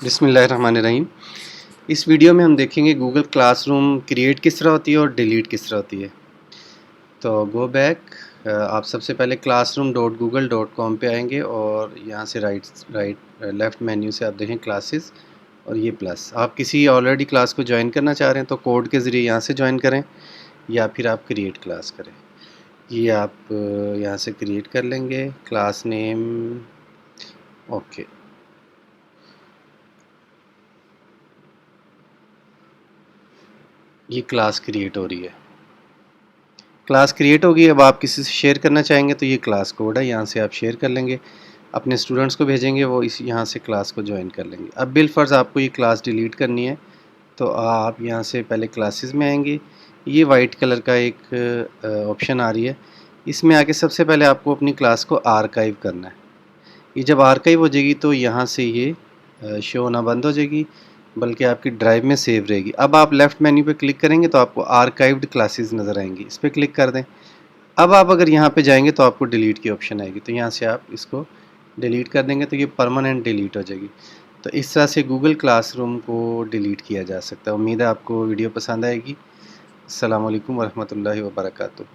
बिस्मिल्लाहिर्रहमानिर्रहीम। इस वीडियो में हम देखेंगे गूगल क्लासरूम क्रिएट किस तरह होती है और डिलीट किस तरह होती है। तो गो बैक, आप सबसे पहले classroom.google.com पे आएंगे और यहाँ से राइट लेफ़्ट मेन्यू से आप देखें क्लासेस और ये प्लस। आप किसी ऑलरेडी क्लास को ज्वाइन करना चाह रहे हैं तो कोड के ज़रिए यहाँ से ज्वाइन करें या फिर आप क्रिएट क्लास करें। ये आप यहाँ से क्रिएट कर लेंगे क्लास नेम। ओके, ये क्लास क्रिएट हो रही है। क्लास क्रिएट होगी। अब आप किसी से शेयर करना चाहेंगे तो ये क्लास कोड है, यहाँ से आप शेयर कर लेंगे, अपने स्टूडेंट्स को भेजेंगे, वो इस यहाँ से क्लास को ज्वाइन कर लेंगे। अब बिलफर्ज आपको ये क्लास डिलीट करनी है तो आप यहाँ से पहले क्लासेस में आएंगे। ये वाइट कलर का एक ऑप्शन आ रही है, इसमें आके सबसे पहले आपको अपनी क्लास को आर्काइव करना है। ये जब आर्काइव हो जाएगी तो यहाँ से ये शो होना बंद हो जाएगी, बल्कि आपकी ड्राइव में सेव रहेगी। अब आप लेफ़्ट मेन्यू पे क्लिक करेंगे तो आपको आर्काइव्ड क्लासेस नज़र आएंगी, इस पर क्लिक कर दें। अब आप अगर यहाँ पे जाएंगे तो आपको डिलीट की ऑप्शन आएगी, तो यहाँ से आप इसको डिलीट कर देंगे तो ये परमानेंट डिलीट हो जाएगी। तो इस तरह से गूगल क्लासरूम को डिलीट किया जा सकता है। उम्मीद है आपको वीडियो पसंद आएगी। अस्सलाम वालेकुम वरहमतुल्लाहि वबरकातुहू।